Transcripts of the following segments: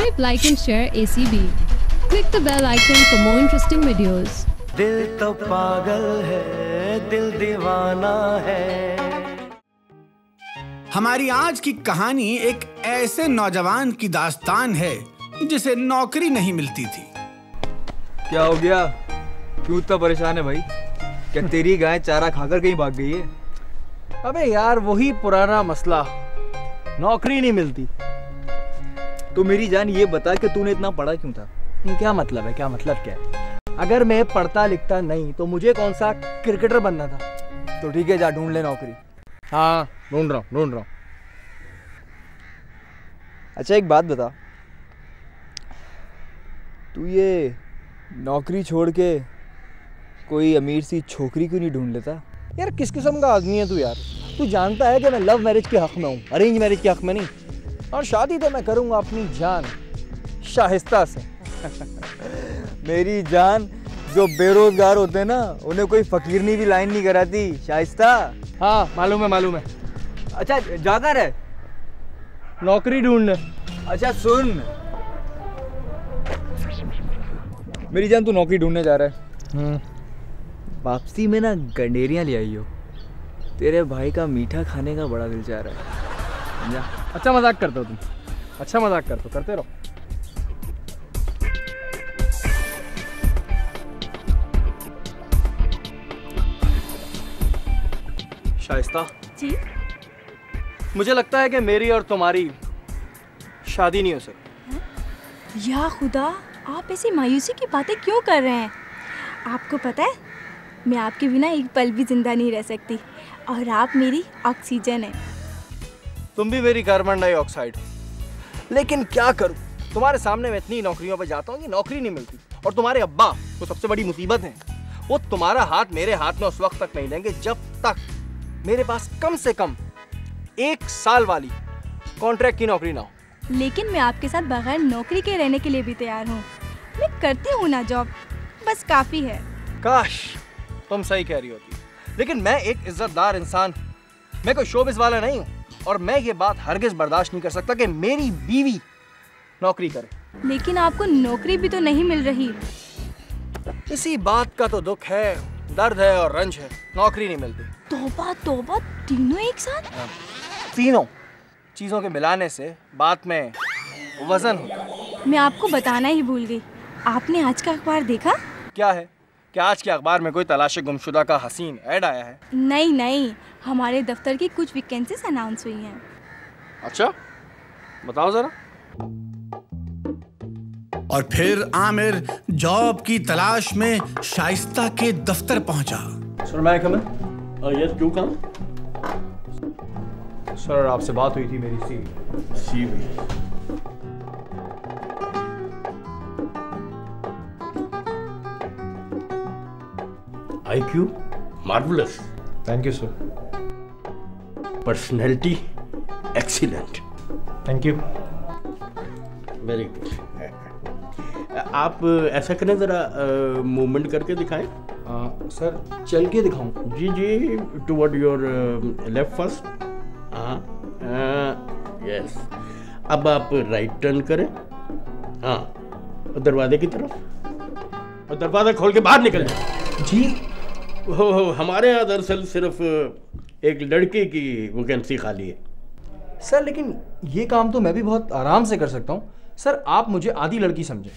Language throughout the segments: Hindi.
Subscribe, like and share ACB. Click the bell icon for more interesting videos. दिल तो पागल है, दिल दीवाना है। हमारी आज की कहानी एक ऐसे नौजवान की दास्तान है जिसे नौकरी नहीं मिलती थी। क्या हो गया? क्यों इतना परेशान है भाई? क्या तेरी गाय चारा खाकर कहीं भाग गई है? अबे यार वही पुराना मसला, नौकरी नहीं मिलती। तो मेरी जान ये बता कि तूने इतना पढ़ा क्यों था? ये क्या मतलब है? क्या मतलब क्या है? अगर मैं पढ़ता लिखता नहीं तो मुझे कौन सा क्रिकेटर बनना था? तो ठीक है, जा ढूंढ ले नौकरी। हाँ ढूंढ रहा हूँ। अच्छा एक बात बता, तू ये नौकरी छोड़ के कोई अमीर सी छोकरी क्यों नहीं ढूंढ लेता? यार किस किस्म का आदमी है तू यार? तू जानता है कि मैं लव मैरिज के हक में हूँ, अरेंज मैरिज के हक में नहीं। और शादी तो मैं करूँगा अपनी जान शाइस्ता से। मेरी जान, जो बेरोजगार होते हैं ना उन्हें कोई फकीरनी भी लाइन नहीं कराती। शाइस्ता? हाँ मालूम है। अच्छा जा कर है? नौकरी ढूंढने। अच्छा सुन मेरी जान, तू नौकरी ढूंढने जा रहा है। वापसी में ना गंडेरियां ले आई हो। तेरे भाई का मीठा खाने का बड़ा दिल चाह रहा है, समझा? अच्छा मजाक करते हो तुम, अच्छा मजाक करते हो, करते रहो। शाइस्ता जी? मुझे लगता है कि मेरी और तुम्हारी शादी नहीं हो सकती। या खुदा, आप ऐसी मायूसी की बातें क्यों कर रहे हैं? आपको पता है मैं आपके बिना एक पल भी जिंदा नहीं रह सकती, और आप मेरी ऑक्सीजन है। तुम भी मेरी कार्बन डाइऑक्साइड। लेकिन क्या करूं, तुम्हारे सामने मैं इतनी नौकरियों पर जाता हूं कि नौकरी नहीं मिलती। और तुम्हारे अब्बा तो सबसे बड़ी मुसीबत है, वो तुम्हारा हाथ मेरे हाथ में उस वक्त तक नहीं लेंगे जब तक मेरे पास कम से कम 1 साल वाली कॉन्ट्रैक्ट की नौकरी ना हो। लेकिन मैं आपके साथ बगैर नौकरी के रहने के लिए भी तैयार हूँ। मैं करती हूँ ना जॉब, बस काफ़ी है। काश तुम सही कह रही होती, लेकिन मैं एक इज्जतदार इंसान, मैं कोई शोबिस वाला नहीं हूँ, और मैं ये बात हरगिज बर्दाश्त नहीं कर सकता कि मेरी बीवी नौकरी करे। लेकिन आपको नौकरी भी तो नहीं मिल रही। इसी बात का तो दुख है, दर्द है और रंज है, नौकरी नहीं मिलती। तौबा तौबा, तीनों एक साथ? तीनों चीजों के मिलाने से बात में वजन होता है। मैं आपको बताना ही भूल गई, आपने आज का अखबार देखा? क्या है? क्या आज के अखबार में कोई तलाश गुमशुदा का हसीन ऐड आया है? नहीं, हमारे दफ्तर की कुछ वैकेंसीज अनाउंस हुई हैं। अच्छा बताओ जरा। और फिर आमिर जॉब की तलाश में शाइस्ता के दफ्तर पहुंचा। सर मैं कम है? Yes do come. सर आपसे बात हुई थी मेरी CV. IQ marvellous. Thank you sir. Personality excellent. Thank you. Very good. आप ऐसा करें, ज़रा मूवमेंट करके दिखाएं। सर चल के दिखाऊं? जी टुवर्ड योर लेफ्ट फर्स्ट। हाँ यस। अब आप राइट टर्न करें। हाँ, और दरवाजे की तरफ, और दरवाज़ा खोल के बाहर निकल जाए। जी हो हमारे यहाँ दरअसल सिर्फ एक लड़के की वैकेंसी खाली है। सर लेकिन ये काम तो मैं भी बहुत आराम से कर सकता हूँ। सर आप मुझे आधी लड़की समझें।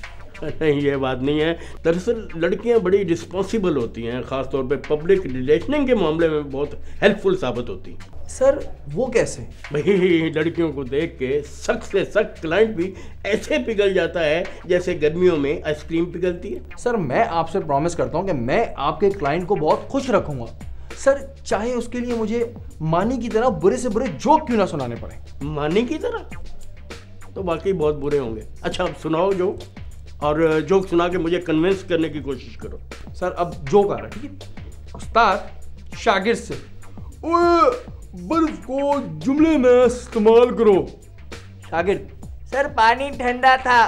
नहीं, ये बात नहीं है। दरअसल लड़कियां बड़ी रिस्पॉन्सिबल होती हैं, ख़ासतौर पे पब्लिक रिलेशनिंग के मामले में बहुत हेल्पफुल साबित होती हैं। सर वो कैसे? भाई लड़कियों को देख के सख्त से सख्त क्लाइंट भी ऐसे पिघल जाता है जैसे गर्मियों में आइसक्रीम पिघलती है। सर मैं आपसे प्रॉमिस करता हूँ कि मैं आपके क्लाइंट को बहुत खुश रखूंगा। सर चाहे उसके लिए मुझे मानी की तरह बुरे से बुरे जोक क्यों ना सुनाने पड़े। मानी की तरह तो वाकई बहुत बुरे होंगे। अच्छा अब सुनाओ जोक, और जोक सुना के मुझे कन्विंस करने की कोशिश करो। सर अब जोक आ रहा है, ठीक है? उस्ताद शागिर्द से, ओए बर्फ को जुमले में इस्तेमाल करो। शागिर्द, सर पानी ठंडा था।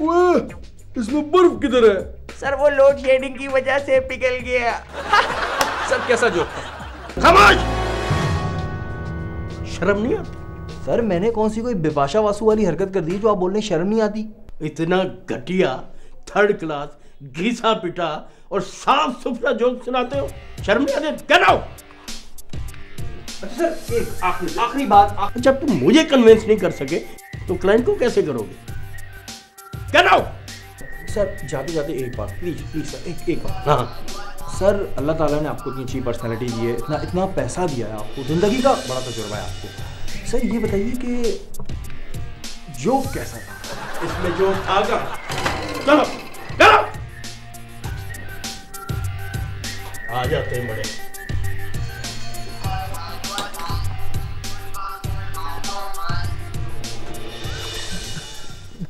ओए इसमें बर्फ किधर है? सर वो लोड शेडिंग की वजह से पिघल गया। सर कैसा जोक था? खामोश! शर्म नहीं आती? सर मैंने कौन सी कोई बिपाशा वासु वाली हरकत कर दी जो आप बोल रहे हैं शर्म नहीं आती? इतना घटिया, थर्ड क्लास, घिसा पिटा और साफ सुथरा जोक सुनाते हो, शर्म नहीं आती? Get out. अच्छा सर एक आखिरी बात। जब तुम मुझे कन्विंस नहीं कर सके तो क्लाइंट को कैसे करोगे? Get out. सर जाते जाते एक बात प्लीज सर, एक बात। हाँ सर अल्लाह ताला ने आपको इतनी अच्छी पर्सनैलिटी दी है, इतना पैसा दिया है आपको, जिंदगी का बड़ा तजुर्बा है आपको। सर ये बताइए कि जोक कैसा था? इसमें जोक आगा। चलो चलो आ जाते हैं बड़े।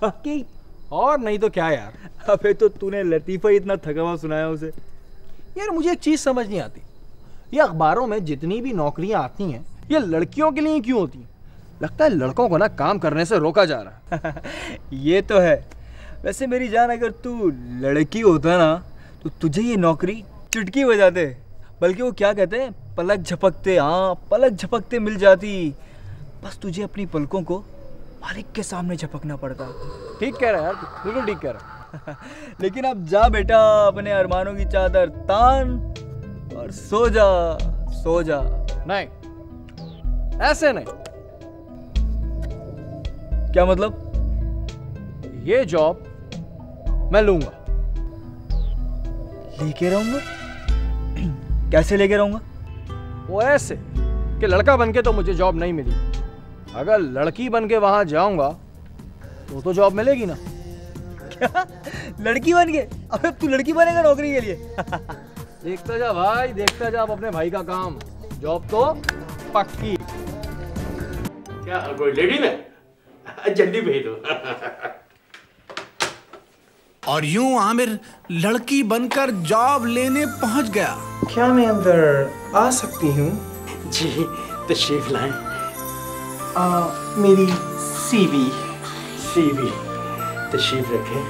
बाकी और नहीं तो क्या यार। अबे तो तूने लतीफ़ा इतना थका हुआ सुनाया उसे। यार मुझे एक चीज समझ नहीं आती, ये अखबारों में जितनी भी नौकरियां आती हैं ये लड़कियों के लिए क्यों होती हैं? लगता है लड़कों को ना काम करने से रोका जा रहा है। ये तो है। वैसे मेरी जान, अगर तू लड़की होता ना तो तुझे ये नौकरी चुटकी बजाते, बल्कि वो क्या कहते हैं, पलक झपकते, हाँ पलक झपकते मिल जाती। बस तुझे अपनी पलकों को मालिक के सामने झपकना पड़ता। ठीक कह रहा है यार, बिल्कुल ठीक कह रहा है। लेकिन अब जा बेटा, अपने अरमानों की चादर तान और सो जा, सो जा। नहीं, ऐसे नहीं। क्या मतलब? ये जॉब मैं लूंगा। लेके रहूंगा? कैसे लेके रहूंगा? वो ऐसे कि लड़का बनके तो मुझे जॉब नहीं मिली, अगर लड़की बनके वहां जाऊंगा तो जॉब मिलेगी ना। क्या लड़की बन गए? अबे तू लड़की बनेगा नौकरी के लिए? देखता जा भाई, देखता जा अपने भाई का काम, जॉब तो पक्की। क्या कोई लेडी में? जल्दी भेज दो। और यूं आमिर लड़की बनकर जॉब लेने पहुंच गया। क्या मैं अंदर आ सकती हूँ? जी तशरीफ लाएं। मेरी सीवी तशरीफ रखें।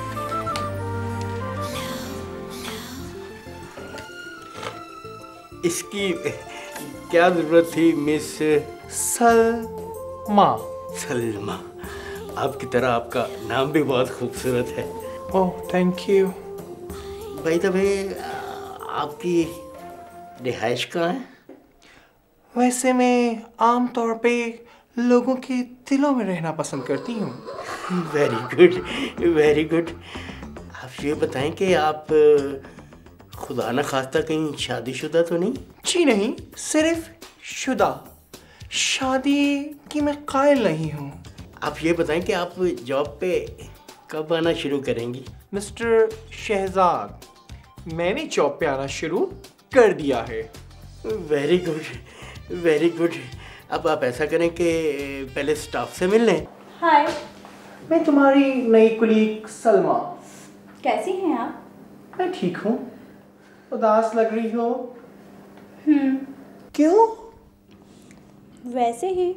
इसकी क्या जरूरत थी मिस सलमा? सलमा, आपकी तरह आपका नाम भी बहुत खूबसूरत है। Oh thank you. भाई तो भाई आपकी रिहाइश कहाँ है? वैसे मैं आमतौर पे लोगों के दिलों में रहना पसंद करती हूँ। Very good, very good. आप ये बताएं कि आप खुदा न खास्ता कहीं शादीशुदा तो नहीं? जी नहीं, सिर्फ शुदा, शादी की मैं कायल नहीं हूँ। आप ये बताएं कि आप जॉब पे कब आना शुरू करेंगी? मिस्टर शहजाद, मैंने जॉब पे आना शुरू कर दिया है। Very good, very good. अब आप ऐसा करें कि पहले स्टाफ से मिल लें। हाय, मैं तुम्हारी नई कुलीग सलमा। कैसी हैं आप? मैं ठीक हूँ। उदास लग रही हो? क्यों? वैसे ही।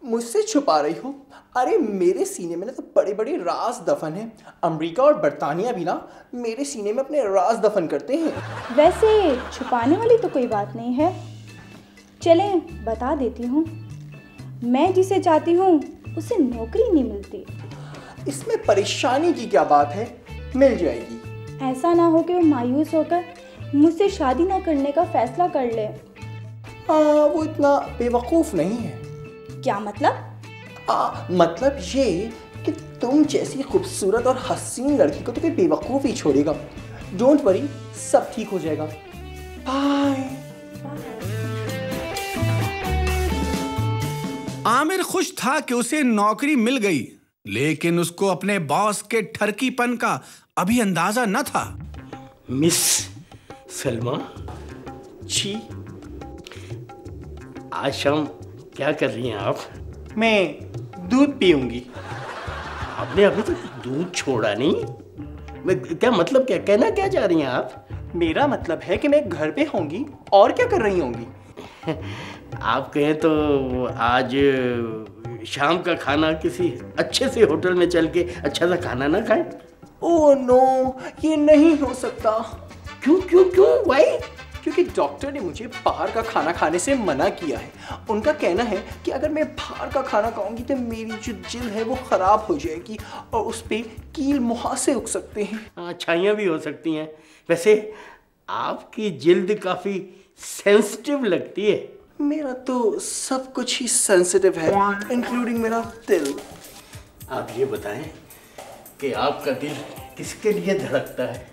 मुझसे छुपा रही हो? अरे मेरे सीने में ना तो बड़े बड़े राज दफन हैं। अमेरिका और बरतानिया भी ना मेरे सीने में अपने राज दफन करते हैं। वैसे छुपाने वाली तो कोई बात नहीं है, चलें बता देती हूँ। मैं जिसे चाहती हूँ उसे नौकरी नहीं मिलती। इसमें परेशानी की क्या बात है, मिल जाएगी। ऐसा ना हो कि वो मायूस होकर मुझसे शादी ना करने का फैसला कर ले। वो इतना बेवकूफ़ नहीं है। क्या मतलब? मतलब ये कि तुम जैसी खूबसूरत और हसीन लड़की को तो कोई बेवकूफ़ ही छोड़ेगा। डोंट वरी, सब ठीक हो जाएगा। बाय। आमिर खुश था कि उसे नौकरी मिल गई, लेकिन उसको अपने बॉस के ठरकीपन का अभी अंदाजा न था। मिस सलमा जी, आज शाम क्या कर रही हैं आप? मैं दूध पीऊंगी। आपने अभी तक दूध छोड़ा नहीं? मैं क्या मतलब, क्या कहना क्या चाह रही हैं आप? मेरा मतलब है कि मैं घर पे होंगी और क्या कर रही होंगी। आप कहें तो आज शाम का खाना किसी अच्छे से होटल में चल के अच्छा सा खाना ना खाएं? ओह नो, ये नहीं हो सकता। क्यों क्यों क्यों भाई? क्योंकि डॉक्टर ने मुझे बाहर का खाना खाने से मना किया है। उनका कहना है कि अगर मैं बाहर का खाना खाऊंगी तो मेरी जो जिल्द है वो ख़राब हो जाएगी और उस पर कील मुहासे उग सकते हैं। हाँ, छाइयाँ भी हो सकती हैं। वैसे आपकी जिल्द काफ़ी सेंसिटिव लगती है। मेरा तो सब कुछ ही सेंसिटिव है, इंक्लूडिंग मेरा दिल। आप ये बताएं कि आपका दिल किसके लिए धड़कता है?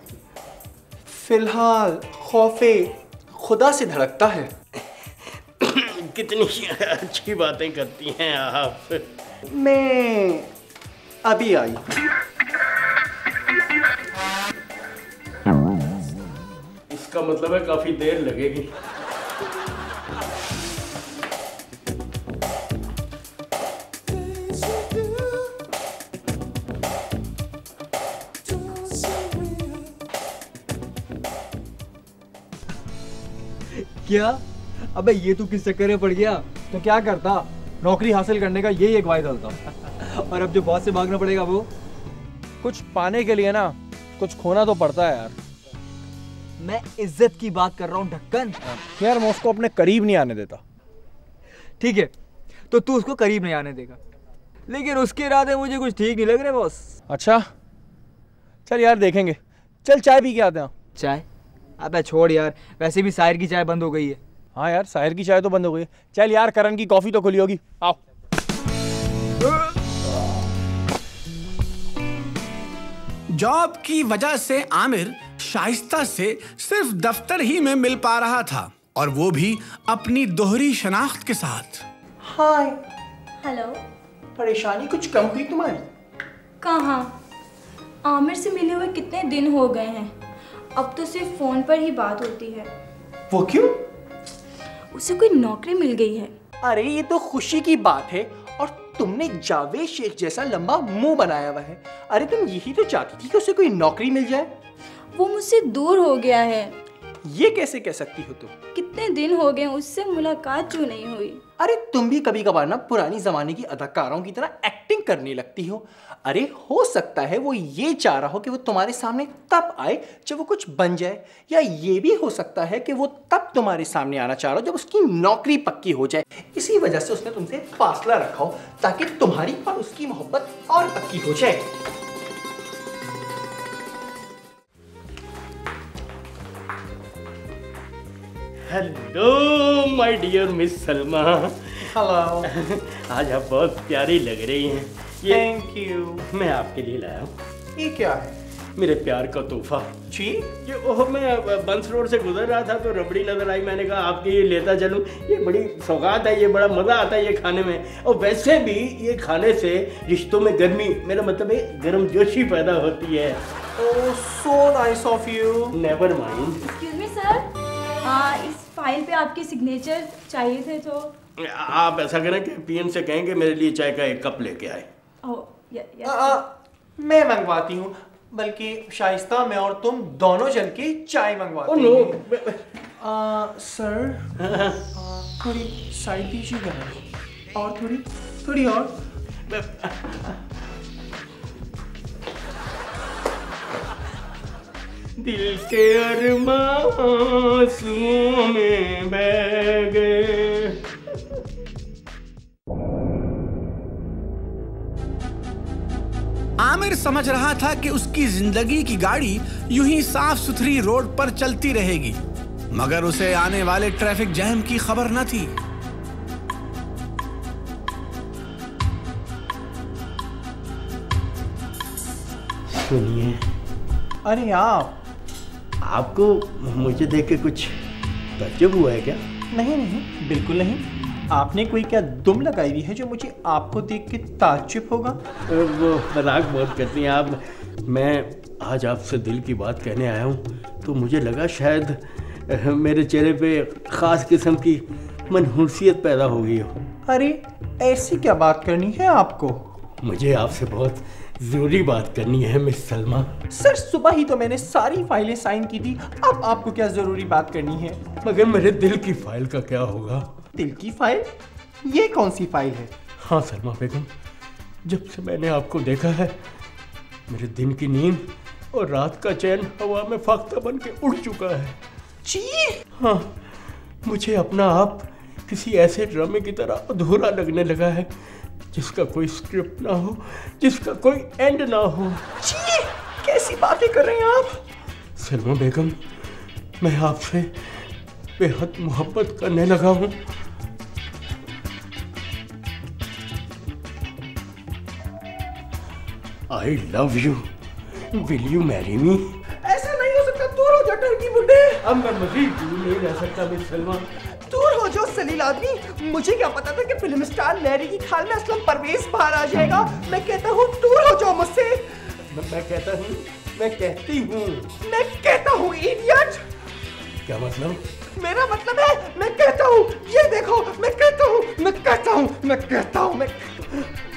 फिलहाल खौफे खुदा से धड़कता है। कितनी अच्छी बातें करती हैं आप। मैं अभी आई। इसका मतलब है काफी देर लगेगी। क्या? अबे ये तू किस चक्कर में पड़ गया? तो क्या करता? नौकरी हासिल करने का यही एक वायदा था। और अब जो बॉस से भागना पड़ेगा वो कुछ पाने के लिए ना कुछ खोना तो पड़ता है यार। मैं इज्जत की बात कर रहा हूँ ढक्कन। यार मैं उसको अपने करीब नहीं आने देता। ठीक है, तो तू उसको करीब नहीं आने देगा, लेकिन उसके इरादे मुझे कुछ ठीक नहीं लग रहे बॉस। अच्छा चल यार देखेंगे। चल चाय पी के आते हैं। चाय? अबे छोड़ यार, वैसे भी साहिर की चाय बंद हो गई है। हाँ यार साहिर की चाय तो बंद हो गई है। चल यार करण की कॉफी तो खुली होगी, आओ। जॉब की वजह से आमिर शाइस्ता से सिर्फ दफ्तर ही में मिल पा रहा था, और वो भी अपनी दोहरी शनाख्त के साथ। हाय। हेलो। परेशानी कुछ कम हुई तुम्हारी? कहाँ? आमिर से मिले हुए कितने दिन हो गए हैं, अब तो सिर्फ फोन पर ही बात होती है। वो क्यों? उसे कोई नौकरी मिल गई है। अरे ये तो खुशी की बात है, और तुमने जावेद शेख जैसा लंबा मुंह बनाया हुआ है। अरे तुम यही तो चाहती थी कि उसे कोई नौकरी मिल जाए। वो मुझसे दूर हो गया है। ये कैसे कह सकती हो तुम? कितने दिन हो गए उससे मुलाकात जो नहीं हुई। अरे तुम भी कभी कभार ना पुरानी जमाने की अदाकारों की तरह एक्टिंग करने लगती हो। अरे हो सकता है वो ये चाह रहा हो कि वो तुम्हारे सामने तब आए जब वो कुछ बन जाए, या ये भी हो सकता है कि वो तब तुम्हारे सामने आना चाह रहा हो जब उसकी नौकरी पक्की हो जाए। इसी वजह से उसने तुमसे फासला रखा हो, ताकि तुम्हारी और उसकी मोहब्बत और पक्की हो जाए। Hello my dear miss Salma. Hello. आज आप बहुत प्यारी लग रही हैं। Thank you. मैं आपके लिए लाया हूँ। ये क्या है? मेरे प्यार का तोहफा। जी? ये ओह, मैं बंस रोड से गुजर रहा था तो रबड़ी नजर आई, मैंने कहा आपके ये लेता चलूं। ये बड़ी सौगात है, ये बड़ा मज़ा आता है ये खाने में। और वैसे भी ये खाने से रिश्तों में गर्मी, मेरा मतलब है गर्मजोशी पैदा होती है। Oh so nice of you. Never mind. Excuse me sir, हाँ इस फाइल पे आपके सिग्नेचर चाहिए थे तो आप ऐसा करें कि पीएन से कहें कि मेरे लिए चाय का एक कप लेके आए। मैं मंगवाती हूँ, बल्कि शाइस्ता मैं और तुम दोनों जल के चाय मंगवाते हैं। सर थोड़ी साइड दीजिएगा, और थोड़ी और। दिल के अरमां आंसुओं में बह गए। आमिर समझ रहा था कि उसकी जिंदगी की गाड़ी यूं ही साफ सुथरी रोड पर चलती रहेगी, मगर उसे आने वाले ट्रैफिक जैम की खबर न थी। सुनिए। अरे आपको मुझे देख के कुछ ताज्जुब हुआ है क्या? नहीं बिल्कुल नहीं। आपने कोई क्या दुम लगाई हुई है जो मुझे आपको देख के ताज्जुब होगा? वो मजाक बहुत करती हैं आप। मैं आज आपसे दिल की बात कहने आया हूँ, तो मुझे लगा शायद मेरे चेहरे पे ख़ास किस्म की मनहूसियत पैदा हो गई हो। अरे ऐसी क्या बात करनी है आपको? मुझे आपसे बहुत ज़रूरी बात करनी है मिस सलमा। सर सुबह ही तो मैंने सारी फाइलें साइन की थी, अब आपको क्या ज़रूरी बात करनी है? मगर मेरे दिल की फाइल का क्या होगा? दिल की फाइल? ये कौन सी फाइल है? हाँ सलमा बेगम, जब से मैंने आपको देखा है मेरे दिन की नींद और रात का चैन हवा में फाख्ता बन के उड़ चुका है। जी। हाँ, मुझे अपना आप किसी ऐसे ड्रामे की तरह अधूरा लगने लगा है जिसका कोई स्क्रिप्ट ना हो, जिसका कोई एंड ना हो। जी, कैसी बातें कर रहे हैं आप? सलमा बेगम, मैं आपसे बेहद मोहब्बत करने लगा हूँ। I love you. Will you marry me? ऐसा नहीं हो सकता, दूर हो जा टर्की बुड्ढे। अब मैं मजीद दूर नहीं रह सकता मिस सलमा। दूर हो जाओ सलील आदमी। मुझे क्या पता था कि फिल्म स्टार लहरी की खाल में असलम परवेज बाहर आ जाएगा। मैं कहता हूँ दूर हो जाओ मुझसे। मैं कहता हूँ, मैं कहती हूँ, मैं कहता हूँ इडियट। क्या मतलब? मेरा मतलब है मैं कहता हूँ, ये देखो, मैं कहता हूँ, मैं कहता हूँ, मैं कहता हूँ, मैं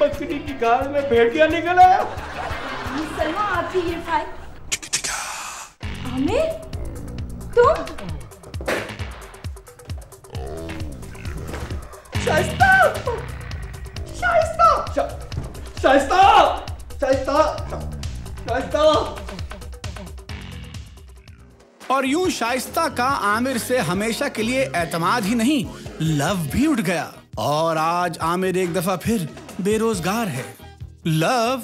बकरी की गाल में भेड़िया निकल आया। सलमा, आपकी ये फाइल। आमिर, तुम? शाइस्ता, शाइस्ता, शाइस्ता, शाइस्ता, शाइस्ता। और यूं शाइस्ता का आमिर से हमेशा के लिए एतमाद ही नहीं, लव भी उठ गया। और आज आमिर एक दफा फिर बेरोजगार है। लव